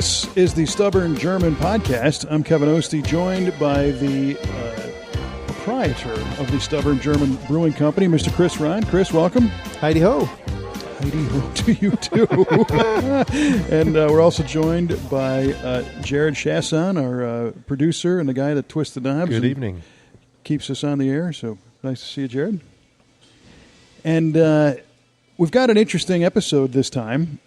This is the Stubborn German Podcast. I'm Kevin Ostie, joined by the proprietor of the Stubborn German Brewing Company, Mr. Chris Ryan. Chris, welcome. Heidi ho. Heidi ho to you, too. And we're also joined by Jared Chasson, our producer and the guy that twists the knobs. Good evening. Keeps us on the air, so nice to see you, Jared. And we've got an interesting episode this time.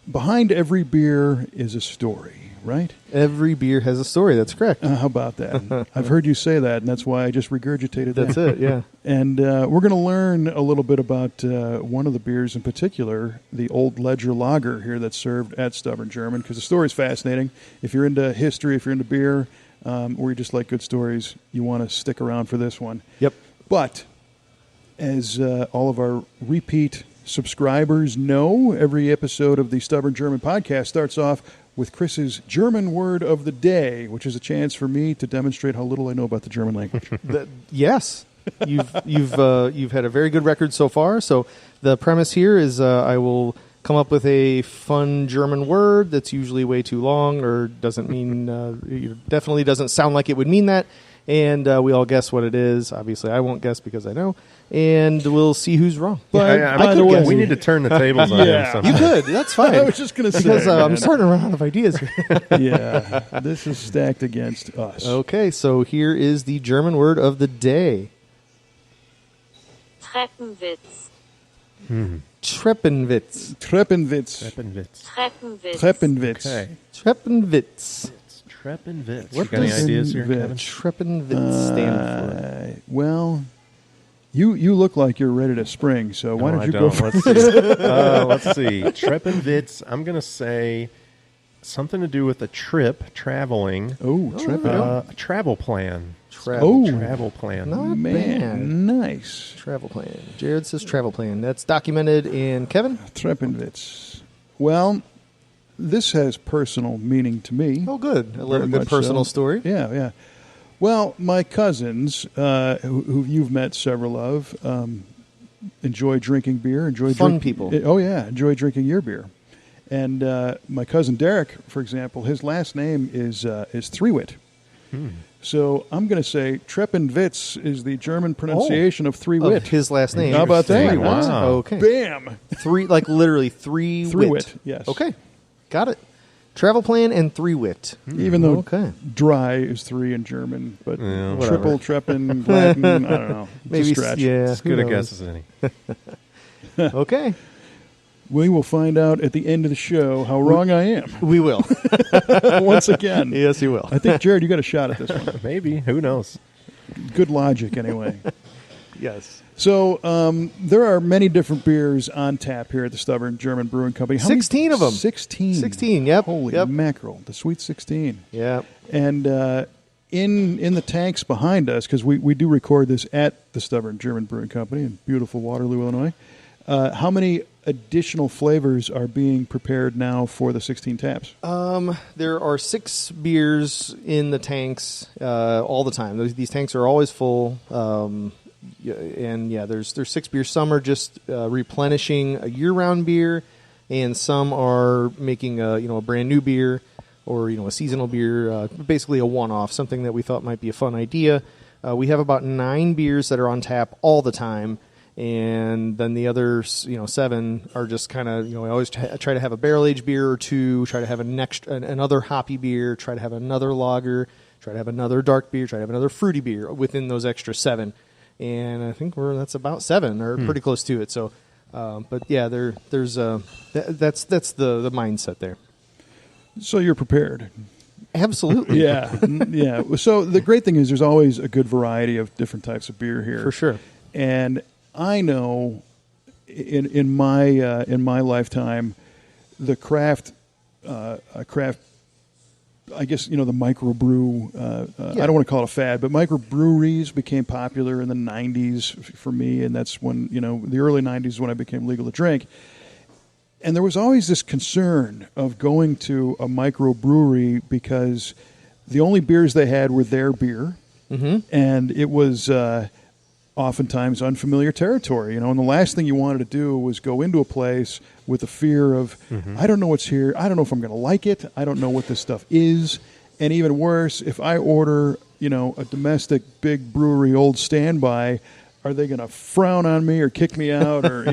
Behind every beer is a story, right? Every beer has a story. That's correct. How about that? I've heard you say that, and that's why I just regurgitated that. That's it, yeah. And we're going to learn a little bit about one of the beers in particular, the Old Ledger Lager here that's served at Stubborn German, because the story's fascinating. If you're into history, if you're into beer, or you just like good stories, you want to stick around for this one. Yep. But as all of our repeat subscribers know, every episode of the Stubborn German Podcast starts off with Chris's German word of the day, which is a chance for me to demonstrate how little I know about the German language. Yes, you've had a very good record so far. So the premise here is I will come up with a fun German word that's usually way too long or doesn't mean definitely doesn't sound like it would mean that. And we all guess what it is. Obviously, I won't guess because I know. And we'll see who's wrong. But I could guess. We need to turn the tables on him somehow. You could. That's fine. I was just going to say. Because I'm starting to run out of ideas here. Yeah. This is stacked against us. Okay, so here is the German word of the day. Treppenwitz. Treppenwitz. Treppenwitz. Treppenwitz. Treppenwitz. Treppenwitz. Okay. Treppenwitz. Treppenwitz. What You got any does ideas here, Treppenwitz? Kevin? Treppenwitz stand for? Well, you look like you're ready to spring, so why don't you go first? Let's see. Treppenwitz, I'm going to say something to do with a trip, traveling. Oh, A travel plan. Travel plan. Not man, bad. nice. Travel plan. Jared says travel plan. That's documented in Kevin? Treppenwitz. Well, this has personal meaning to me. Oh, good. I love a Very good much personal so. story. Yeah. Well, my cousins, who you've met several of, enjoy drinking beer. Fun people. Oh, yeah. Enjoy drinking your beer. And my cousin Derek, for example, his last name is Three-Wit. So I'm going to say Treppenwitz is the German pronunciation of Three-Wit. Of his last name. How about that? Interesting. Wow. Okay. Bam! Literally three-wit. Three-Wit, yes. Okay. Got it. Travel plan and three-wit. Even though Okay. dry is three in German, but Yeah. triple, treppen, Latin, I don't know. It's Maybe a stretch. Yeah. As good a guess as any. Okay. We will find out at the end of the show how wrong I am. We will. Once again. Yes, you will. I think, Jared, you got a shot at this one. Maybe. Who knows? Good logic, anyway. Yes. So there are many different beers on tap here at the Stubborn German Brewing Company. How 16 many? of them. 16. 16, yep. Holy Yep. mackerel. The Sweet 16. Yeah. And in the tanks behind us, because we do record this at the Stubborn German Brewing Company in beautiful Waterloo, Illinois, how many additional flavors are being prepared now for the 16 taps? There are 6 beers in the tanks all the time. These tanks are always full. There's 6 beers. Some are just replenishing a year-round beer, and some are making a brand new beer or a seasonal beer, basically a one-off, something that we thought might be a fun idea. We have about 9 beers that are on tap all the time. And then the other, 7 are just kind of, I always try to have a barrel-aged beer or 2, try to have another hoppy beer, try to have another lager, try to have another dark beer, try to have another fruity beer within those extra 7. And I think that's about 7 or pretty close to it. So, but yeah, that's the mindset there. So you're prepared. Absolutely. Yeah. So the great thing is there's always a good variety of different types of beer here. For sure. And I know in my lifetime, the craft, I guess, the microbrew, I don't want to call it a fad, but microbreweries became popular in the 90s for me, and that's when, the early 90s is when I became legal to drink. And there was always this concern of going to a microbrewery because the only beers they had were their beer, and it was oftentimes unfamiliar territory, and the last thing you wanted to do was go into a place with the fear of, I don't know what's here. I don't know if I'm going to like it. I don't know what this stuff is. And even worse, if I order, a domestic big brewery old standby, are they going to frown on me or kick me out or,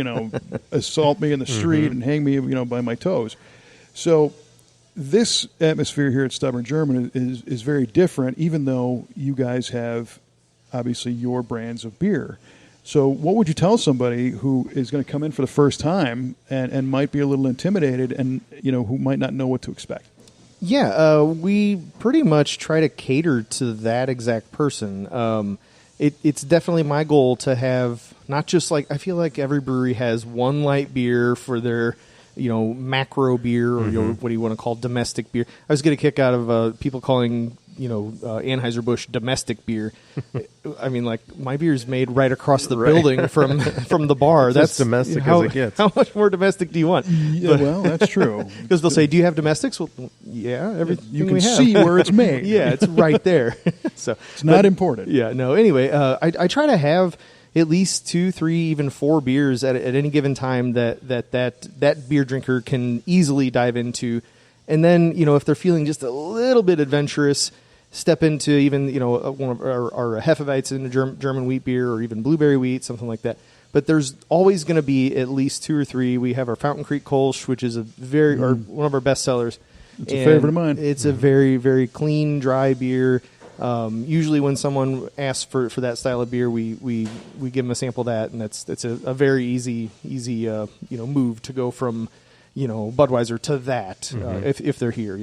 assault me in the street and hang me, by my toes? So this atmosphere here at Stubborn German is very different, even though you guys have, obviously, your brands of beer. So what would you tell somebody who is going to come in for the first time and might be a little intimidated and, who might not know what to expect? Yeah, we pretty much try to cater to that exact person. It's definitely my goal to have not just I feel like every brewery has one light beer for their, macro beer or what do you want to call domestic beer. I was getting a kick out of people calling Anheuser-Busch domestic beer. I mean, my beer is made right across the building from the bar. It's that's as domestic as it gets. How much more domestic do you want? Yeah, well, that's true. Because they'll say, "Do you have domestics?" Well, yeah, everything you can we have. see where it's made. Yeah, it's right there. So it's not important. Yeah, no. Anyway, I try to have at least 2, 3, even 4 beers at any given time that beer drinker can easily dive into. And then, if they're feeling just a little bit adventurous, step into even, one of our Hefeweizen in a German wheat beer or even blueberry wheat, something like that. But there's always going to be at least 2 or 3. We have our Fountain Creek Kolsch, which is one of our best sellers. It's a favorite of mine. It's a very, very clean, dry beer. Usually when someone asks for that style of beer, we give them a sample of that, and it's a very easy move to go from Budweiser to that if they're here,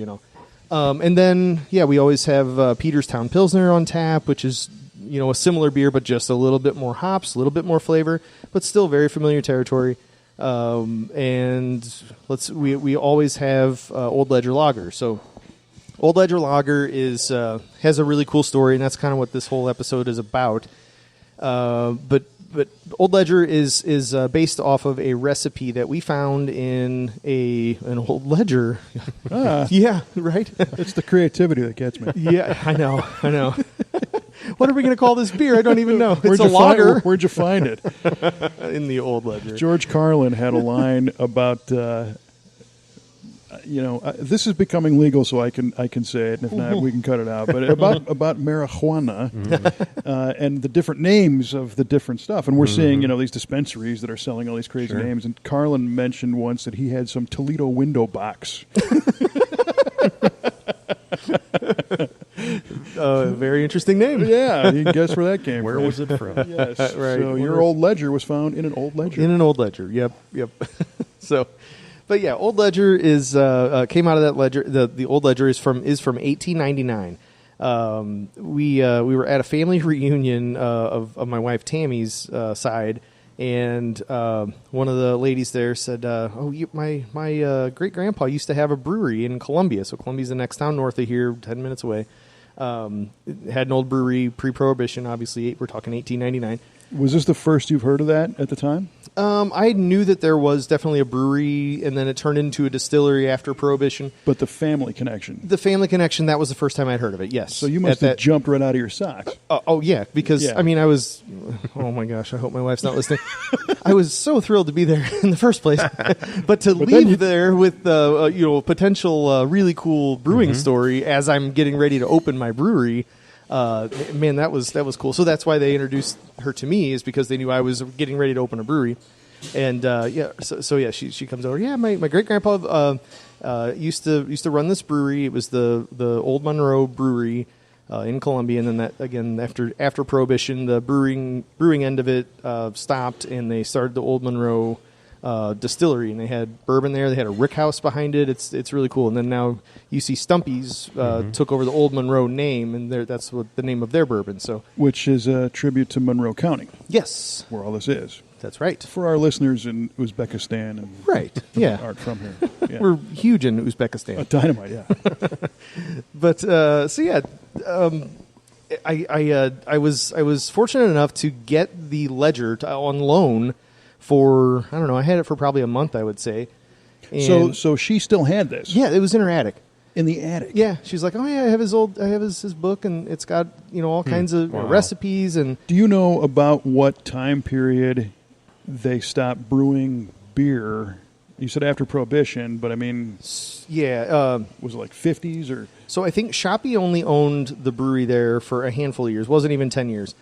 and then we always have Peterstown Pilsner on tap, which is a similar beer but just a little bit more hops, a little bit more flavor, but still very familiar territory. And we always have Old Ledger Lager. So Old Ledger Lager has a really cool story, and that's kind of what this whole episode is about. But Old Ledger is based off of a recipe that we found in an Old Ledger. Yeah, right? It's the creativity that gets me. Yeah, I know. What are we going to call this beer? I don't even know. It's a lager. Where'd you find it? In the Old Ledger. George Carlin had a line about, this is becoming legal, so I can say it, and if not, we can cut it out. But about marijuana and the different names of the different stuff, and we're seeing these dispensaries that are selling all these crazy names. And Carlin mentioned once that he had some Toledo window box. Very interesting name. Yeah, you can guess where that came from. Where was it from? Yes. Right. So your Old Ledger was found in an Old Ledger. In an Old Ledger. Yep. So, but yeah, Old Ledger is came out of that ledger. The Old Ledger is from 1899. We were at a family reunion of my wife Tammy's side, and one of the ladies there said, my great grandpa used to have a brewery in Columbia. So Columbia's the next town north of here, 10 minutes away. It had an old brewery pre-Prohibition, obviously. We're talking 1899. Was this the first you've heard of that at the time? I knew that there was definitely a brewery, and then it turned into a distillery after Prohibition. But the family connection. The family connection, that was the first time I'd heard of it, yes. So you must have jumped right out of your socks. Yeah, because, I mean, I was, oh my gosh, I hope my wife's not listening. I was so thrilled to be there in the first place. But to leave there with, potential really cool brewing story as I'm getting ready to open my brewery, man, that was cool. So that's why they introduced her to me, is because they knew I was getting ready to open a brewery. And she comes over. Yeah, my great grandpa used to run this brewery. It was the Old Monroe Brewery in Columbia, and then that again after Prohibition, the brewing end of it stopped, and they started the Old Monroe distillery, and they had bourbon there. They had a rick house behind it. It's really cool. And then now you see Stumpy's took over the Old Monroe name, and that's what the name of their bourbon. So, which is a tribute to Monroe County. Yes, where all this is. That's right. For our listeners in Uzbekistan and aren't from here. Yeah. We're huge in Uzbekistan. Dynamite, yeah. But I was fortunate enough to get the Ledger on loan for, I don't know, I had it for probably a month, I would say. And so she still had this? Yeah, it was in her attic. In the attic. Yeah, she's like, oh yeah, I have his book, and it's got all kinds of recipes. And do you know about what time period they stopped brewing beer? You said after Prohibition, but I mean, yeah, was it like 50s or? So I think Shoppy only owned the brewery there for a handful of years. Wasn't even 10 years.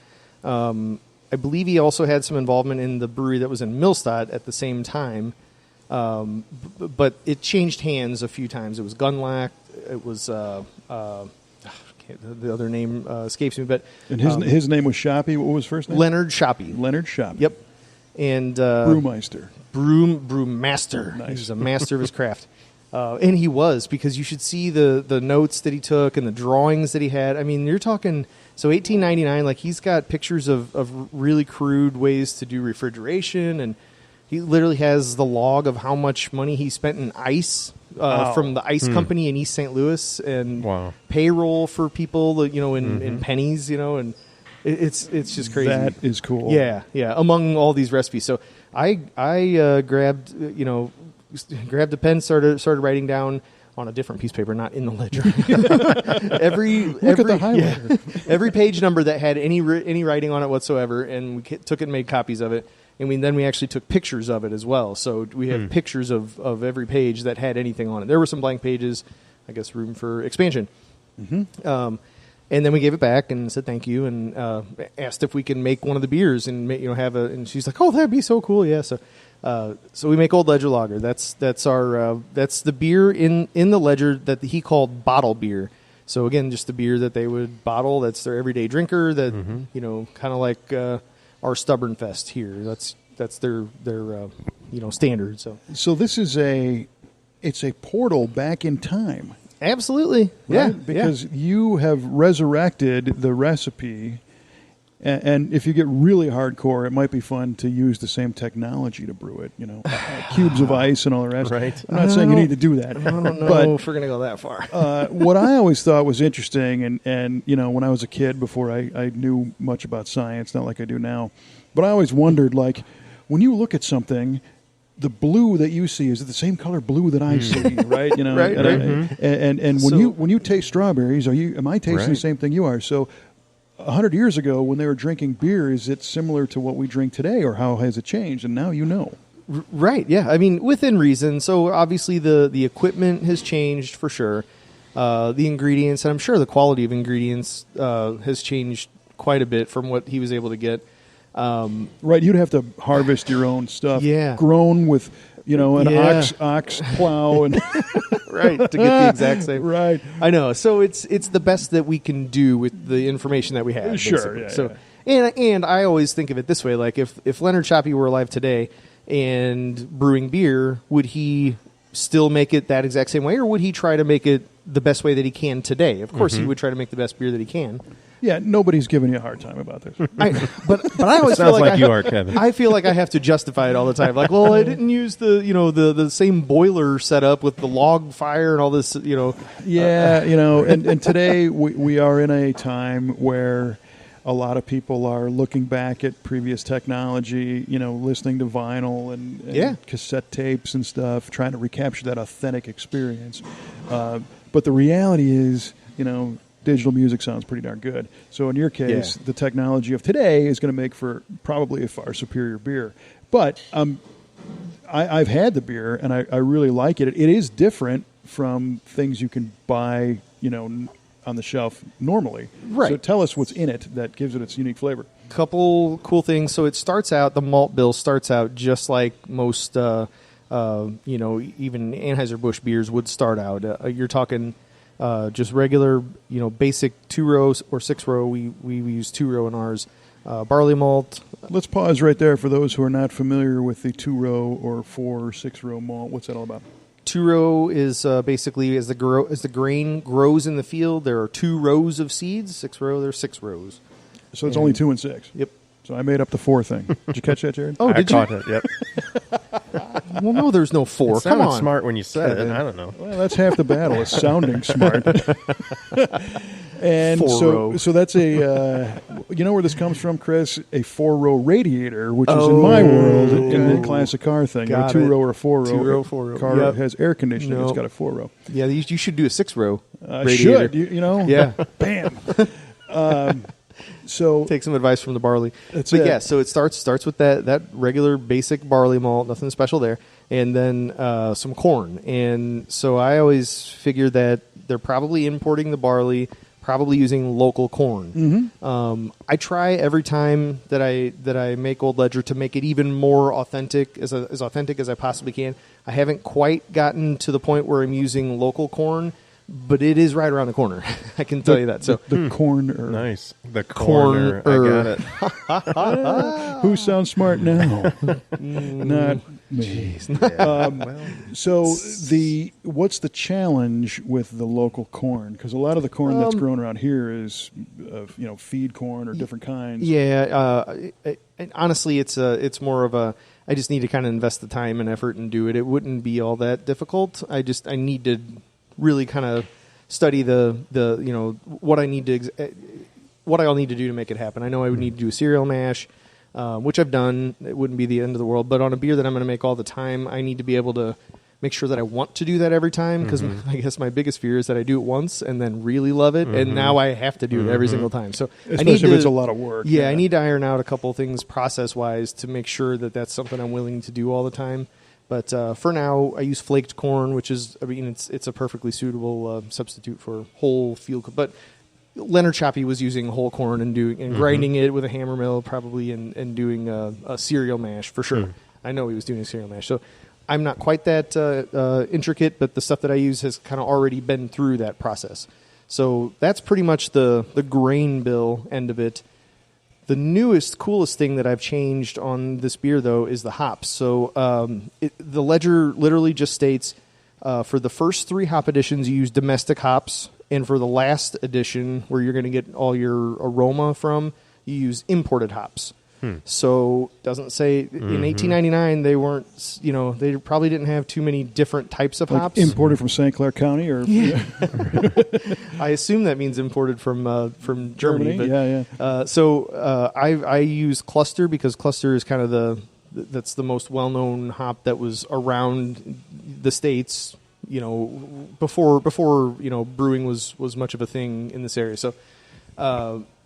I believe he also had some involvement in the brewery that was in Millstadt at the same time. But it changed hands a few times. It was Gunlack. It was the other name escapes me. But and his name was Shoppy. What was his first name? Leonard Shoppy. Leonard Shoppy. Yep. And Brewmeister. Brewmaster. Nice. He was a master of his craft. And he was, because you should see the notes that he took and the drawings that he had. I mean, you're talking, so 1899, like he's got pictures of really crude ways to do refrigeration, and he literally has the log of how much money he spent in ice from the ice company in East St. Louis, and payroll for people, in pennies, and it's just crazy. That is cool. Yeah, among all these recipes. So I grabbed a pen, started writing down on a different piece of paper, not in the ledger. Look at the highlighter. Every page number that had any writing on it whatsoever, and we took it and made copies of it. And then we actually took pictures of it as well. So we have pictures of every page that had anything on it. There were some blank pages, I guess room for expansion. Mm-hmm. And then we gave it back and said thank you, and asked if we can make one of the beers and have a. And she's like, "Oh, that'd be so cool!" Yeah. So we make Old Ledger Lager. That's the beer in the ledger that he called bottle beer. So again, just the beer that they would bottle. That's their everyday drinker. That kind of like our Stubborn Fest here. That's their standard. So this is it's a portal back in time. Absolutely, right? Yeah. Because you have resurrected the recipe. And if you get really hardcore, it might be fun to use the same technology to brew it. Cubes of ice and all the rest. Right. I'm not saying you need to do that. I don't know if we're going to go that far. What I always thought was interesting, and when I was a kid, before I knew much about science, not like I do now, but I always wondered, like, when you look at something, the blue that you see, is it the same color blue that I see, right? Right. And when you taste strawberries, am I tasting the same thing you are? So 100 years ago, when they were drinking beer, is it similar to what we drink today, or how has it changed? And now you know. Right, yeah. I mean, within reason. So obviously the equipment has changed for sure. The ingredients, and I'm sure the quality of ingredients has changed quite a bit from what he was able to get. Right, you'd have to harvest your own stuff. Yeah. Grown with, an ox plow and right, to get the exact same. Right. I know. So it's the best that we can do with the information that we have. Sure. Basically. And I always think of it this way: like if Leonard Shoppy were alive today and brewing beer, would he still make it that exact same way, or would he try to make it the best way that he can today? Of course, he would try to make the best beer that he can. Yeah, nobody's giving you a hard time about this. But I always feel like you are, Kevin. I feel like I have to justify it all the time. Like, well, I didn't use the same boiler setup with the log fire and all this. Yeah, and today we are in a time where a lot of people are looking back at previous technology, listening to vinyl and cassette tapes and stuff, trying to recapture that authentic experience. But the reality is, digital music sounds pretty darn good. So in your case, the technology of today is going to make for probably a far superior beer. But I've had the beer, and I really like it. It is different from things you can buy, on the shelf normally. Right. So tell us what's in it that gives it its unique flavor. Couple cool things. So it starts out, the malt bill starts out just like most, even Anheuser-Busch beers would start out. You're talking just regular, basic 2-row or 6-row. We use 2-row in ours. Barley malt. Let's pause right there for those who are not familiar with the 2-row or 4 or 6-row malt. What's that all about? 2-row is basically as the grain grows in the field, there are 2 rows of seeds. 6-row, there are 6 rows. So it's only 2 and 6. Yep. So I made up the 4 thing. Did you catch that, Jared? Oh, I caught it. Yep. Well, no, there's no 4. It sounded Come on. smart when you said it. I don't know. Well, that's half the battle, is sounding smart. And Four row. so that's a you know where this comes from, Chris? A 4-row radiator, which is in my world in the classic car thing. Got a 2-row or a 4-row. 2-row, 4-row. Car Yep. has air conditioning. It's got a 4-row. Yeah, you should do a 6-row I radiator. should, you know? Yeah. Bam. So Take some advice from the barley. That's but it. yeah, so it starts with that regular basic barley malt, nothing special there, and then some corn. And so I always figure that they're probably importing the barley, probably using local corn. I try every time that I make Old Ledger to make it even more authentic, as authentic as I possibly can. I haven't quite gotten to the point where I'm using local corn, but it is right around the corner. I can tell you that. So the corner. Nice. The corner. I got it. Who sounds smart now? Not me. So what's the challenge with the local corn? Because a lot of the corn that's grown around here is, feed corn or different kinds. Yeah, and honestly, it's more of a. I just need to kind of invest the time and effort and do it. It wouldn't be all that difficult. I need to really kind of study the what I need to what I'll need to do to make it happen. I know I would need to do a cereal mash, which I've done. It wouldn't be the end of the world, but on a beer that I'm going to make all the time, I need to be able to make sure that I want to do that every time, because I guess my biggest fear is that I do it once and then really love it, and now I have to do it every single time. So Especially if it's a lot of work. Yeah, I need to iron out a couple of things process-wise to make sure that that's something I'm willing to do all the time. But for now, I use flaked corn, which is, it's a perfectly suitable substitute for whole field. But Leonard Shoppy was using whole corn and grinding it with a hammer mill, probably, and doing a cereal mash for sure. I know he was doing a cereal mash. So I'm not quite that intricate, but the stuff that I use has kind of already been through that process. So that's pretty much the grain bill end of it. The newest, coolest thing that I've changed on this beer, though, is the hops. So the ledger literally just states for the first 3 hop editions, you use domestic hops. And for the last edition, where you're going to get all your aroma from, you use imported hops. So doesn't say in 1899 they weren't, they probably didn't have too many different types of hops. Imported from St. Clair County, or I assume that means imported from Germany. But, yeah. I use Cluster, because Cluster is kind of that's the most well-known hop that was around the States, before brewing was much of a thing in this area. So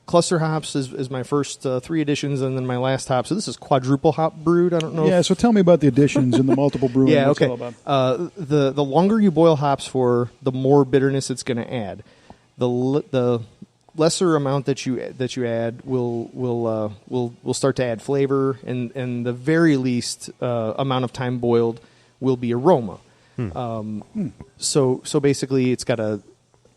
Cluster hops is my first 3 additions, and then my last hop. So this is quadruple hop brewed. I don't know. Yeah. So tell me about the additions and the multiple brewing. Yeah. What's Okay. it all about? The longer you boil hops for, the more bitterness it's going to add. The lesser amount that you add will start to add flavor, and the very least amount of time boiled will be aroma. So basically, it's got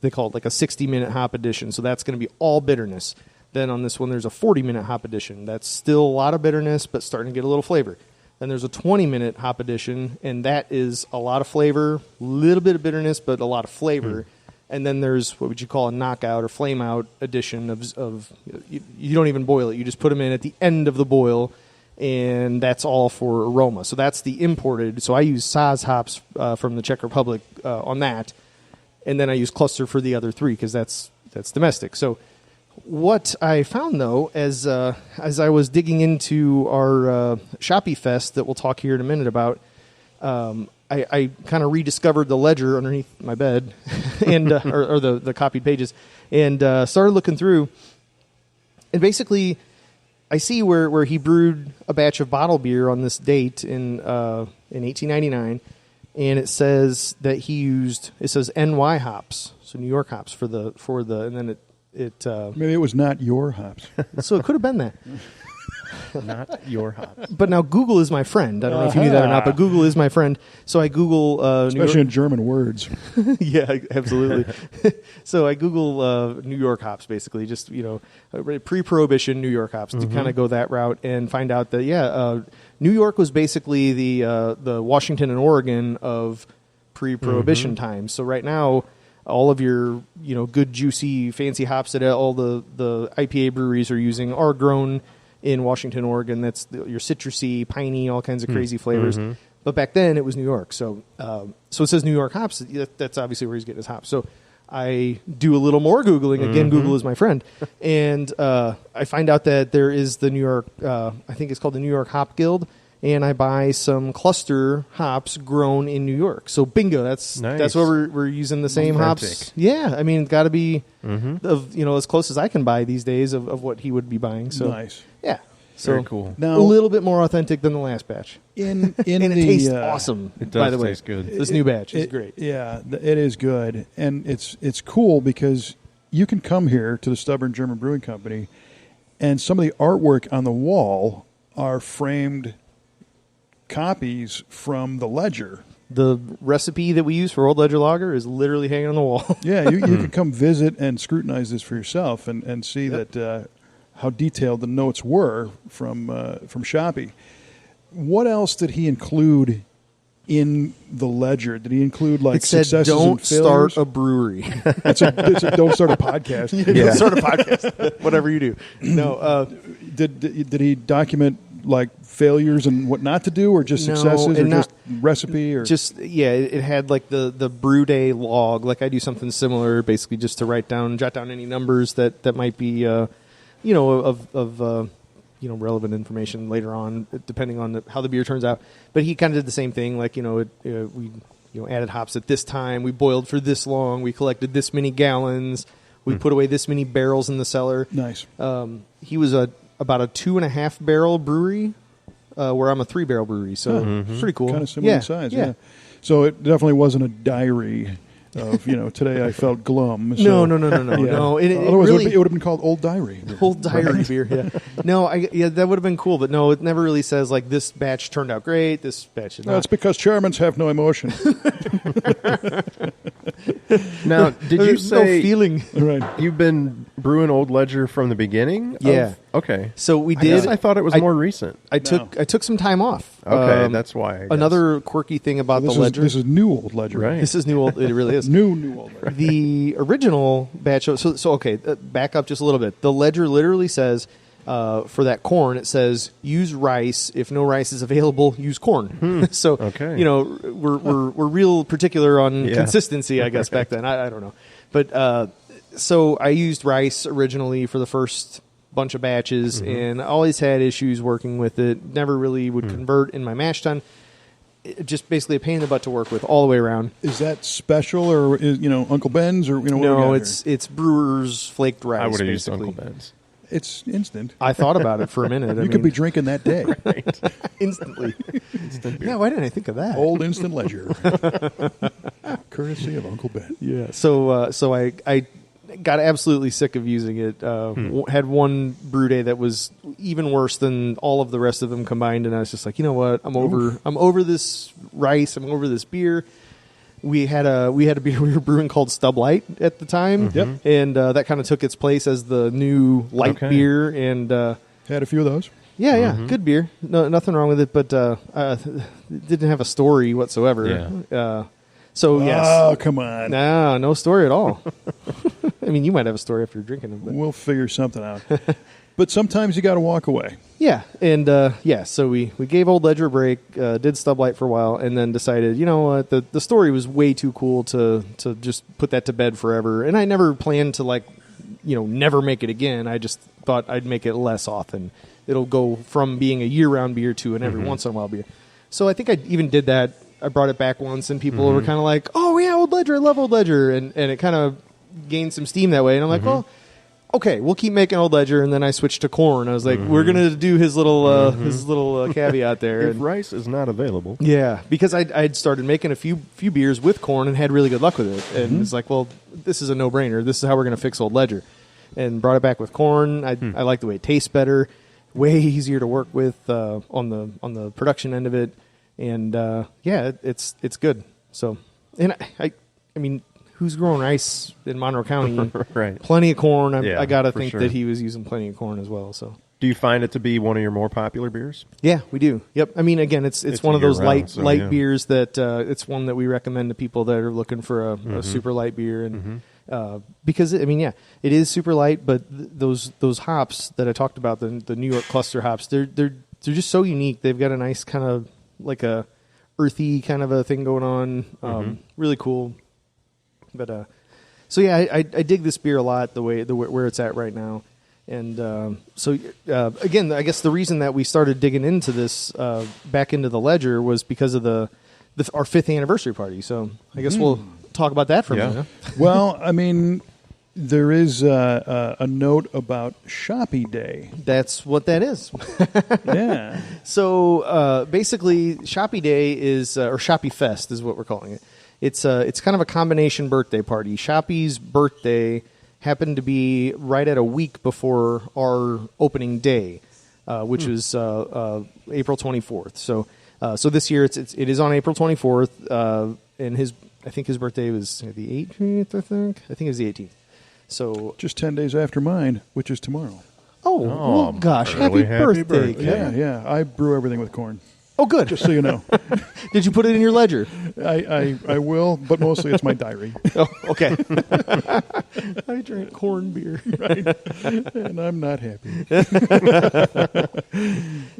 they call it like a 60-minute hop addition. So that's going to be all bitterness. Then on this one, there's a 40-minute hop addition. That's still a lot of bitterness, but starting to get a little flavor. Then there's a 20-minute hop addition, and that is a lot of flavor, a little bit of bitterness, but a lot of flavor. And then there's what would you call a knockout or flame out addition of you don't even boil it. You just put them in at the end of the boil, and that's all for aroma. So that's the imported. So I use Saz hops from the Czech Republic on that, and then I use Cluster for the other 3, because that's domestic. So what I found, though, as I was digging into our Shoppy Fest that we'll talk here in a minute about, I kind of rediscovered the ledger underneath my bed, and or the copied pages, and started looking through, and basically I see where he brewed a batch of bottle beer on this date in 1899, and it says that it says NY hops, so New York hops for the and then it Maybe it was not your hops. so it could have been that. Not your hops. But now Google is my friend. I don't know if you knew that or not, but Google is my friend. So I Google Especially in German words. Yeah, absolutely. So I Google New York hops, basically, just pre-Prohibition New York hops, to kind of go that route and find out that New York was basically the Washington and Oregon of pre-Prohibition times. So right now, all of your good juicy fancy hops that all the IPA breweries are using are grown in Washington, Oregon. That's your citrusy, piney, all kinds of crazy flavors. But back then, it was New York. So it says New York hops. That's obviously where he's getting his hops. So I do a little more Googling. Again, Google is my friend. And I find out that there is the New York, I think it's called the New York Hop Guild, and I buy some cluster hops grown in New York. So bingo, that's what we're using the same hops. Yeah, I mean, it's got to be of as close as I can buy these days of what he would be buying. So nice. Yeah. So very cool. Now, a little bit more authentic than the last batch. And it tastes awesome. It does, by the way. taste good. This new batch is great. Yeah, it is good, and it's cool because you can come here to the Stubborn German Brewing Company, and some of the artwork on the wall are framed copies from the ledger. The recipe that we use for Old Ledger Lager is literally hanging on the wall. Yeah, you can come visit and scrutinize this for yourself and see that how detailed the notes were from Shoppy. What else did he include in the ledger? Did he include like successes and failures? Don't start a brewery. It's a don't start a podcast. Don't start a podcast. Whatever you do. No. Did he document like failures and what not to do, or just successes, or just recipe, or just it had like the Brew Day Log. Like I do something similar, basically just to jot down any numbers that might be relevant information later on, depending on how the beer turns out. But he kind of did the same thing. Like, we added hops at this time. We boiled for this long. We collected this many gallons. We put away this many barrels in the cellar. Nice. He was about a 2.5 barrel brewery, where I'm a 3 barrel brewery. So pretty cool. Kind of similar in size. Yeah. So it definitely wasn't a diary of, today I felt glum. So, No. Yeah. No, otherwise it would have been called Old Diary. Old Diary beer, yeah. No, that would have been cool, but no, it never really says like this batch turned out great, this batch did not. That's because Germans have no emotion. Now, did you say no feeling? Right. You've been brewing Old Ledger from the beginning? Yeah. Okay. So we I did. guess I thought it was more recent. I took some time off. Okay, that's why. I guess. Another quirky thing about the Ledger. This is new Old Ledger. Right. This is new Old. It really is. New Old Ledger. The original batch. So okay. Back up just a little bit. The Ledger literally says, for that corn, it says use rice. If no rice is available, use corn. So okay. we're real particular on consistency, I guess. Back then, I don't know, but so I used rice originally for the first bunch of batches, and I always had issues working with it. Never really would convert in my mash tun. Just basically a pain in the butt to work with all the way around. Is that special, or is Uncle Ben's, or what No, it's Brewer's flaked rice. I would have used Uncle Ben's. It's instant. I thought about it for a minute. You could be drinking that day. Right. Instantly. Yeah, why didn't I think of that? Old Instant Ledger. Courtesy of Uncle Ben. Yeah. So I got absolutely sick of using it. Had one brew day that was even worse than all of the rest of them combined, and I was just like, you know what? I'm over this rice. I'm over this beer. We had a beer we were brewing called Stub Light at the time, and that kind of took its place as the new light beer. And had a few of those. Yeah, good beer. No, nothing wrong with it, but didn't have a story whatsoever. Yeah. So yes. Oh, come on. No story at all. I mean, you might have a story after drinking them. But. We'll figure something out. But sometimes you got to walk away. Yeah, and so we gave Old Ledger a break, did Stub Light for a while, and then decided, you know what, the story was way too cool to just put that to bed forever. And I never planned to never make it again. I just thought I'd make it less often. It'll go from being a year-round beer to an every once in a while beer. So I think I even did that. I brought it back once, and people were kind of like, "Oh yeah, Old Ledger, I love Old Ledger," and it kind of gained some steam that way. And I'm like, well. Okay, we'll keep making Old Ledger, and then I switched to corn. I was like, we're going to do his little caveat there. If rice is not available. Yeah, because I'd started making a few beers with corn and had really good luck with it. And it's like, well, this is a no-brainer. This is how we're going to fix Old Ledger. And brought it back with corn. I like the way it tastes better. Way easier to work with on the production end of it. And, it's good. So, and I mean... Who's growing rice in Monroe County? Right. Plenty of corn. I got to think sure. that he was using plenty of corn as well. So, do you find it to be one of your more popular beers? Yeah, we do. Yep. I mean, again, it's one of those light beers that it's one that we recommend to people that are looking for a super light beer, and because it is super light. But those hops that I talked about, the New York cluster hops, they're just so unique. They've got a nice kind of like a earthy kind of a thing going on. Really cool. But So yeah, I dig this beer a lot. Where it's at right now, and again, I guess the reason that we started digging into this back into the ledger was because of our 5th anniversary party. So I guess we'll talk about that for a minute. Well, I mean, there is a note about Shoppy Day. That's what that is. Yeah. So basically, Shoppy Day is, or Shoppy Fest is what we're calling it. It's kind of a combination birthday party. Shoppy's birthday happened to be right at a week before our opening day, which was April 24th. So this year it is on April 24th, and I think his birthday was the 18th. I think it was the 18th. So just 10 days after mine, which is tomorrow. Oh, well, gosh, happy birthday. Yeah. I brew everything with corn. Oh, good. Just so you know. Did you put it in your ledger? I will, but mostly it's my diary. Oh, okay. I drink corn beer. Right. And I'm not happy.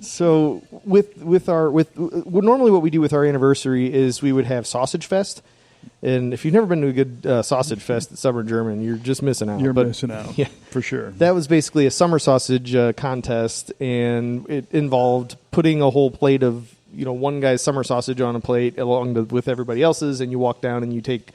So normally what we do with our anniversary is we would have Sausage Fest. And if you've never been to a good sausage fest at Summer German, you're just missing out. You're missing out, yeah, for sure. That was basically a summer sausage contest, and it involved putting a whole plate of one guy's summer sausage on a plate with everybody else's, and you walk down and you take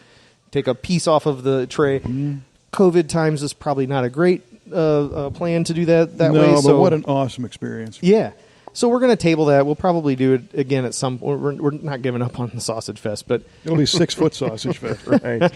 a piece off of the tray. Mm-hmm. COVID times is probably not a great plan to do that way. No, but what an awesome experience. Yeah. So we're going to table that. We'll probably do it again at some point. We're not giving up on the Sausage Fest, but it'll be 6-foot Sausage Fest, right?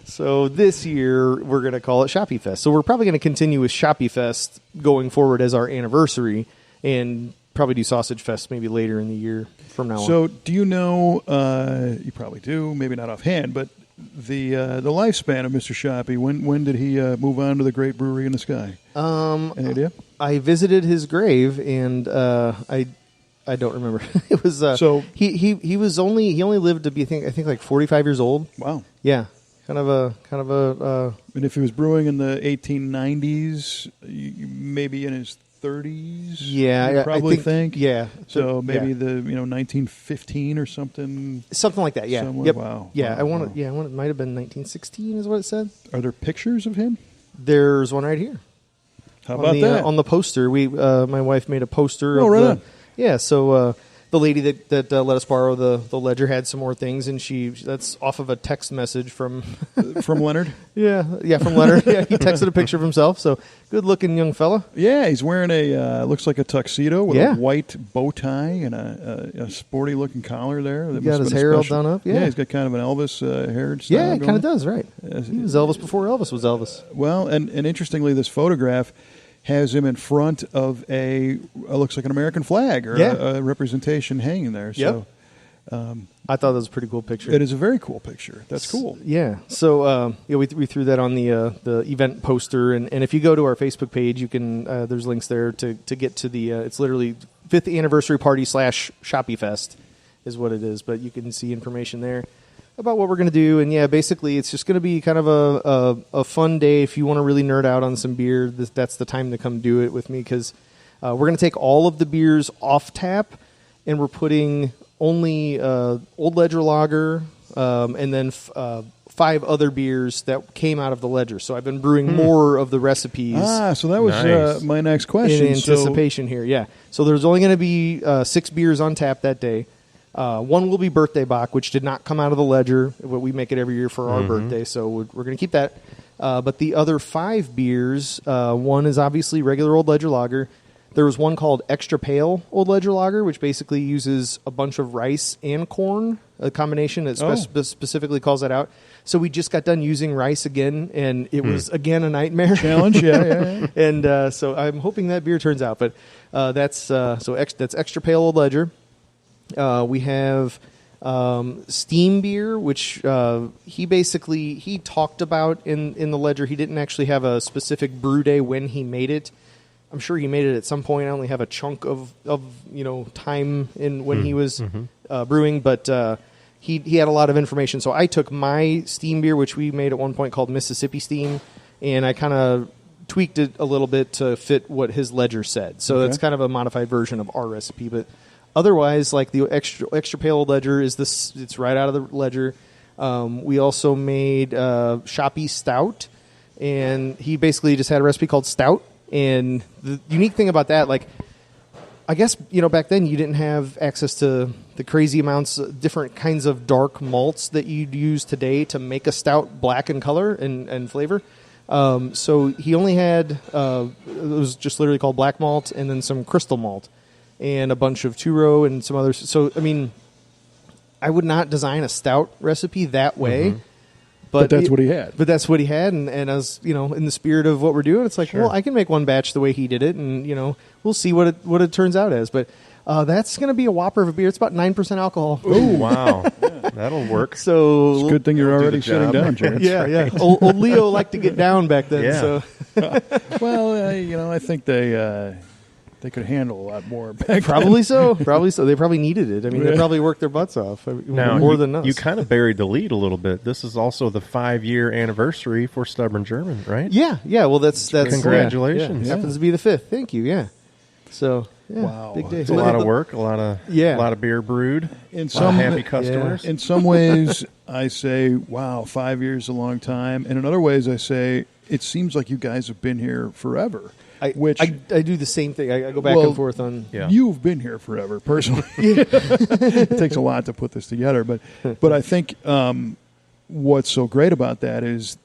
So this year we're going to call it Shoppy Fest. So we're probably going to continue with Shoppy Fest going forward as our anniversary, and probably do Sausage Fest maybe later in the year from now on. So do you know? You probably do, maybe not offhand, but the lifespan of Mr. Shoppy. When did he move on to the great brewery in the sky? Any idea? I visited his grave, and I don't remember. It was so he only lived to be I think like 45 years old. Wow. Yeah, kind of a. And if he was brewing in the 1890s, maybe in his 30s. Yeah, I probably think. Yeah. So maybe the 1915 or something. Something like that. Yeah. Somewhere. Yep. Wow. Yeah, wow. It might have been 1916 is what it said. Are there pictures of him? There's one right here. How about that? On the poster, my wife made a poster. Oh, right on. Yeah, so the lady that let us borrow the ledger had some more things, and that's off of a text message from from Leonard. Yeah, from Leonard. Yeah, he texted a picture of himself. So good looking young fella. Yeah, he's wearing looks like a tuxedo with a white bow tie and a sporty looking collar there. He got his hair all done up. Yeah, he's got kind of an Elvis hairstyle. Yeah, he kind of does. Right. He was Elvis before Elvis was Elvis. Well, and interestingly, this photograph has him in front of looks like an American flag or a representation hanging there. So, I thought that was a pretty cool picture. It is a very cool picture. That's cool. Yeah. So we threw that on the event poster, and if you go to our Facebook page, you can there's links there to get to the it's literally 5th anniversary party / Shoppy Fest is what it is, but you can see information there about what we're going to do. And yeah, basically it's just going to be kind of a fun day. If you want to really nerd out on some beer, that's the time to come do it with me, because we're going to take all of the beers off tap, and we're putting only Old Ledger Lager and then 5 other beers that came out of the ledger. So I've been brewing more of the recipes. So that was my next question. In anticipation here, yeah. So there's only going to be 6 beers on tap that day. One will be Birthday Bock, which did not come out of the ledger. We make it every year for our birthday, so we're going to keep that. But the other 5 beers, one is obviously regular Old Ledger Lager. There was one called Extra Pale Old Ledger Lager, which basically uses a bunch of rice and corn, a combination that specifically calls that out. So we just got done using rice again, and it was, again, a nightmare. Challenge, yeah. And so I'm hoping that beer turns out. But that's Extra Pale Old Ledger. We have steam beer, which he talked about in the ledger. He didn't actually have a specific brew day when he made it. I'm sure he made it at some point. I only have a chunk of time in when he was brewing, but he had a lot of information. So I took my steam beer, which we made at one point called Mississippi Steam, and I kind of tweaked it a little bit to fit what his ledger said. So that's kind of a modified version of our recipe, but otherwise, like the extra pale Old Ledger is this. It's right out of the ledger. We also made Shoppy Stout, and he basically just had a recipe called Stout. And the unique thing about that, like, I guess, back then you didn't have access to the crazy amounts, different kinds of dark malts that you'd use today to make a stout black in color and flavor. So he only had, it was just literally called black malt and then some crystal malt and a bunch of two-row and some others. So, I mean, I would not design a stout recipe that way. Mm-hmm. But that's what he had. But that's what he had, and as in the spirit of what we're doing, it's like, sure. well, I can make one batch the way he did it, and we'll see what it turns out as. But that's going to be a whopper of a beer. It's about 9% alcohol. Oh wow, that'll work. So it's a good thing you're already sitting down, Jared. Yeah. Old Leo liked to get down back then. Yeah. So. Well, I think they could handle a lot more back then. Probably so. They probably needed it. I mean, they probably worked their butts off now, more than us. You kind of buried the lead a little bit. This is also the 5-year anniversary for Stubborn German, right? Yeah. Well, that's congratulations. Yeah. Happens to be the 5th. Thank you. Yeah. So wow, big day. It's a lot of work, a lot of beer brewed. In some happy customers. In some ways, I say, wow, 5 years is a long time, and in other ways, I say it seems like you guys have been here forever. I do the same thing. I go back and forth on. Yeah. You've been here forever, personally. It takes a lot to put this together, but I think what's so great about that is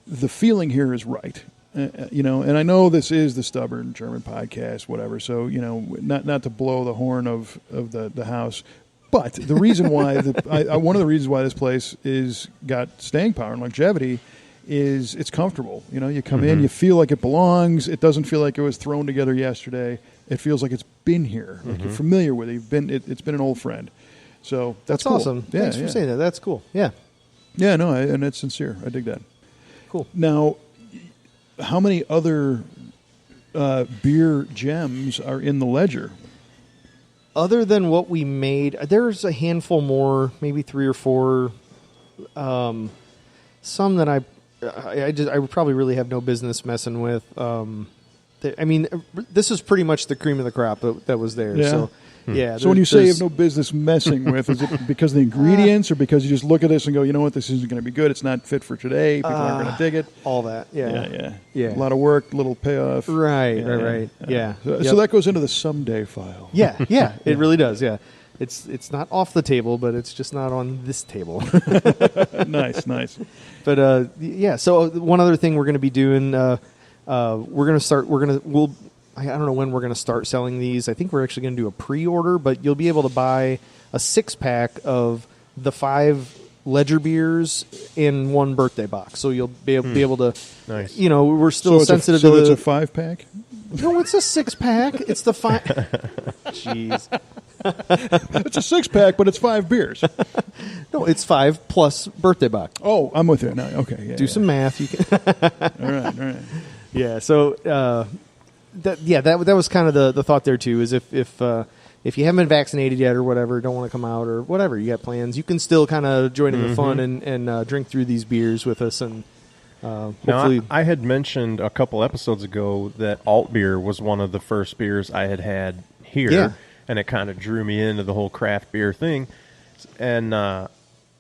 the feeling here is right. And I know this is the Stubborn German podcast, whatever. So not to blow the horn of the house, but the reason why one of the reasons why this place is got staying power and longevity is it's comfortable. You come in, you feel like it belongs. It doesn't feel like it was thrown together yesterday. It feels like it's been here. Like you're familiar with it. It's been an old friend. So that's cool. Awesome. Yeah, Thanks for saying that. That's cool. Yeah. Yeah, no, and it's sincere. I dig that. Cool. Now, how many other beer gems are in the ledger? Other than what we made, there's a handful more, maybe 3 or 4. Some that I would probably really have no business messing with. This is pretty much the cream of the crop that was there. Yeah. So, yeah. So when you say you have no business messing with, is it because of the ingredients or because you just look at this and go, you know what, this isn't going to be good. It's not fit for today. People aren't going to dig it. All that. Yeah. A lot of work, little payoff. Right. Yeah. So that goes into the someday file. Yeah. It really does. Yeah. It's not off the table, but it's just not on this table. Nice. But so one other thing we're going to be doing, I don't know when we're going to start selling these. I think we're actually going to do a pre-order, but you'll be able to buy a 6-pack of the 5 Ledger beers in one birthday box. So you'll be able to, nice. We're still sensitive to the... it's a 5-pack? No, it's a 6-pack. It's the 5... Jeez. It's a 6-pack, but it's 5 beers. No, it's 5 plus birthday box. Oh, I'm with you now. Okay, yeah. Do some math. You can. All right. Yeah. So that was kind of the thought there too. Is if you haven't been vaccinated yet or whatever, don't want to come out or whatever, you got plans, you can still kind of join in the fun and drink through these beers with us and. Hopefully, now, I had mentioned a couple episodes ago that alt beer was one of the first beers I had here, and it kind of drew me into the whole craft beer thing. And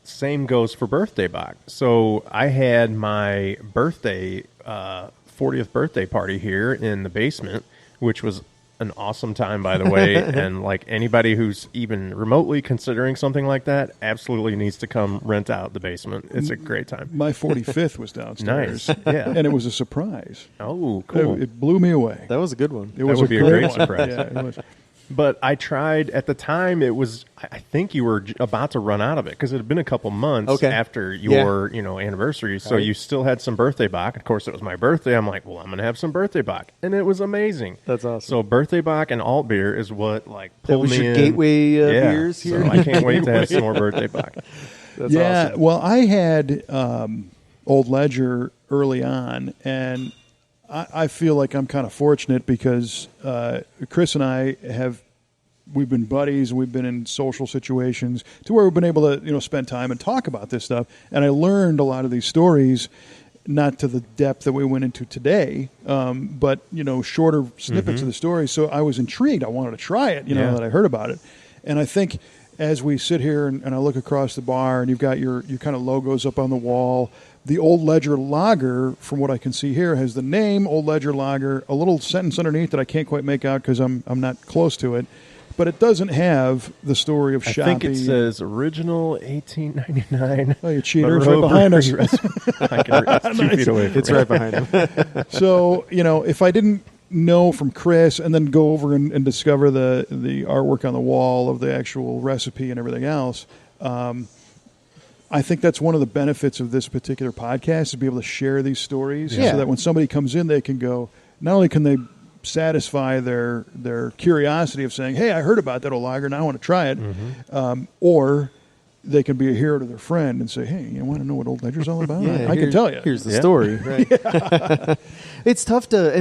same goes for birthday bock. So I had my 40th birthday party here in the basement, which was an awesome time, by the way. And like anybody who's even remotely considering something like that absolutely needs to come rent out the basement. It's a great time. My 45th was downstairs. Nice. Yeah. And it was a surprise. Oh, cool. It blew me away. That was a good one. It was would be a great one. surprise. Yeah, it was. But I tried at the time. It was, I think you were about to run out of it because it had been a couple months after your anniversary. So you still had some birthday bock. Of course, it was my birthday. I'm like, well, I'm going to have some birthday bock, and it was amazing. That's awesome. So birthday bock and alt beer is what pulled me in. That was your gateway beers here. So I can't wait to have some more birthday bock. That's awesome. Well, I had Old Ledger early on, and I feel like I'm kind of fortunate because Chris and I we've been buddies and we've been in social situations to where we've been able to spend time and talk about this stuff. And I learned a lot of these stories, not to the depth that we went into today, but shorter snippets of the story. So I was intrigued. I wanted to try it. That I heard about it, and I think as we sit here and I look across the bar, and you've got your kind of logos up on the wall. The Old Ledger Lager, from what I can see here, has the name Old Ledger Lager, a little sentence underneath that I can't quite make out because I'm not close to it. But it doesn't have the story of Shoppy. I think it says original 1899. Oh, you cheater! It's right behind us. It's 2 feet away from It's me. right behind him. So, if I didn't know from Chris and then go over and discover the artwork on the wall of the actual recipe and everything else, I think that's one of the benefits of this particular podcast, is to be able to share these stories so that when somebody comes in, they can go, not only can they satisfy their curiosity of saying, hey, I heard about that old lager, now I want to try it, or they can be a hero to their friend and say, hey, you want to know what Old Ledger's all about? I can tell you. Here's the story. Right. It's tough to,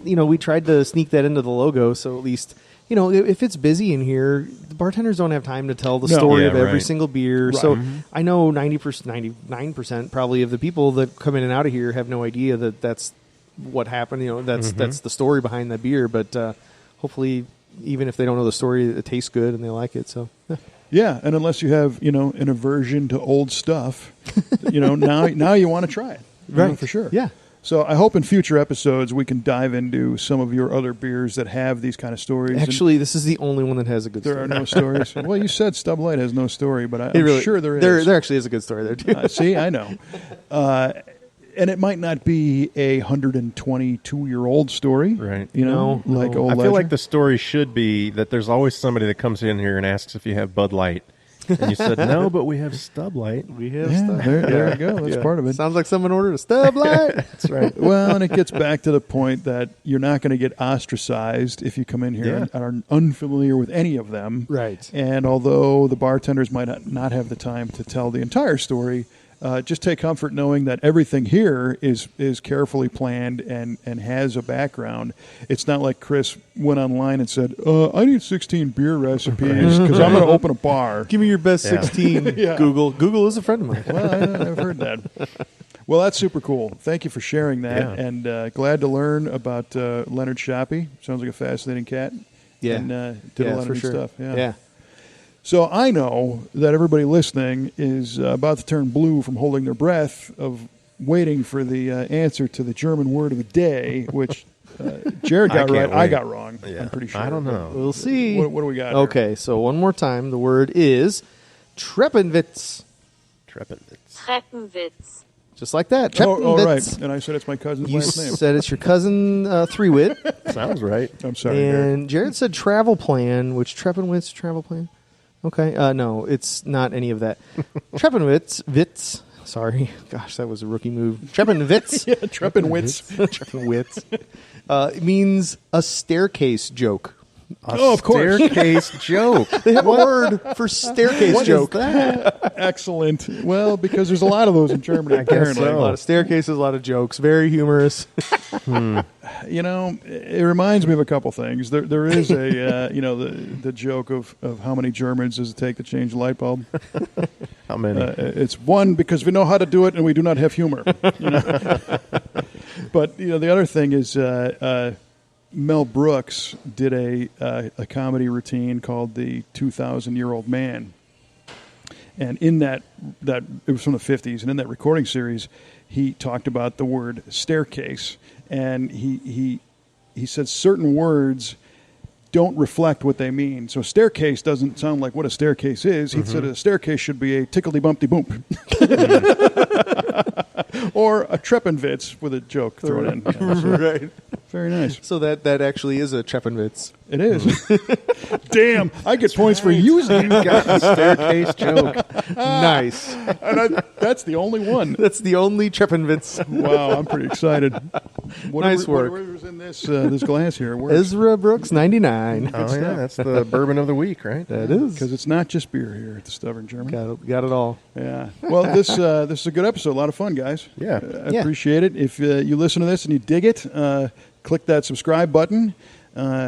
we tried to sneak that into the logo, so at least, if it's busy in here, the bartenders don't have time to tell the story of every single beer. Right. So I know 99% probably of the people that come in and out of here have no idea that that's what happened. That's the story behind that beer. But hopefully, even if they don't know the story, it tastes good and they like it. So yeah, and unless you have an aversion to old stuff, now you want to try it, right? For sure. Yeah. So I hope in future episodes we can dive into some of your other beers that have these kind of stories. Actually, this is the only one that has a good story. There are no stories. Well, you said Stub Light has no story, but I'm sure there is. There actually is a good story there, too. See, I know. And it might not be a 122-year-old story. Right. Like Old Ledger. I feel like the story should be that there's always somebody that comes in here and asks if you have Bud Light. And you said, no, but we have Stub Light. We have Stub. There you go. That's part of it. Sounds like someone ordered a Stub Light. That's right. Well, and it gets back to the point that you're not going to get ostracized if you come in here and are unfamiliar with any of them. Right. And although the bartenders might not have the time to tell the entire story, just take comfort knowing that everything here is carefully planned and has a background. It's not like Chris went online and said, I need 16 beer recipes because I'm going to open a bar. Give me your best 16, Google. Google is a friend of mine. Well, I've heard that. Well, that's super cool. Thank you for sharing that. Yeah. And glad to learn about Leonard Shoppy. Sounds like a fascinating cat. Yeah. And did a lot of neat stuff. Yeah. So I know that everybody listening is about to turn blue from holding their breath of waiting for the answer to the German word of the day, which Jared got right. I got wrong. Yeah. I'm pretty sure. I don't know. We'll see. What do we got? Okay, here? So one more time. The word is Treppenwitz. Treppenwitz. Just like that. Oh, right. And I said it's my cousin's last name. You said it's your cousin, Three-Wit. Sounds right. I'm sorry. And Jared said travel plan, which Treppenwitz travel plan. Okay. No, it's not any of that. Treppenwitz. Sorry. Gosh, that was a rookie move. Treppenwitz. Yeah, Treppenwitz. Treppenwitz. It means a staircase joke. Of course. Staircase joke. They have a word for staircase joke. What is that? Excellent. Well, because there's a lot of those in Germany, apparently. A lot of staircases, a lot of jokes. Very humorous. It reminds me of a couple things. There is a, the joke of how many Germans does it take to change a light bulb? How many? It's one, because we know how to do it and we do not have humor. But, the other thing is Mel Brooks did a comedy routine called The 2,000-Year-Old Man. And in that it was from the 50s, and in that recording series, he talked about the word staircase. And he said certain words don't reflect what they mean. So staircase doesn't sound like what a staircase is. He said a staircase should be a tickle-de-bump-de-boomp. Or a Treppenwitz with a joke thrown in. Yeah, so right. Very nice. So that actually is a Treppenwitz. It is. Damn, I get points for using it. Got the staircase joke. Nice. And that's the only one. That's the only Treppenwitz. Wow, I'm pretty excited. Nice work. Whatever's in this glass here works. Ezra Brooks, 99. Oh, yeah, that's the bourbon of the week, right? That is. Because it's not just beer here at the Stubborn German. Got it all. Yeah. Well, this is a good episode. A lot of fun, guys. Yeah. I appreciate it. If you listen to this and you dig it, click that subscribe button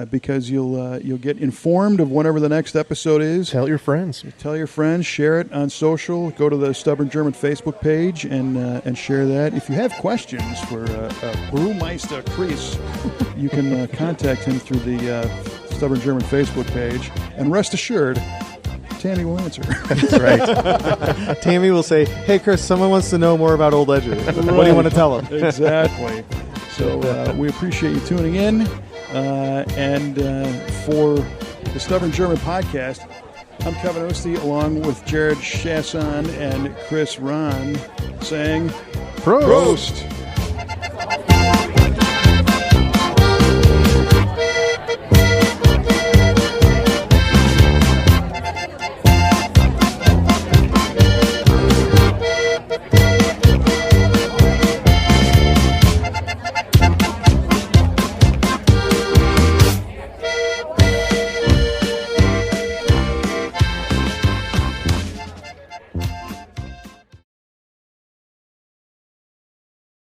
because you'll get informed of whenever the next episode is. Tell your friends. Tell your friends. Share it on social. Go to the Stubborn German Facebook page and share that. If you have questions for Brewmeister Chris, you can contact him through the Stubborn German Facebook page. And rest assured, Tammy will answer. That's right. Tammy will say, "Hey, Chris, someone wants to know more about Old Ledger. What do you want to tell them?" Exactly. So we appreciate you tuning in. And for the Stubborn German Podcast, I'm Kevin Ostie, along with Jared Chasson and Chris Ron, saying, Prost!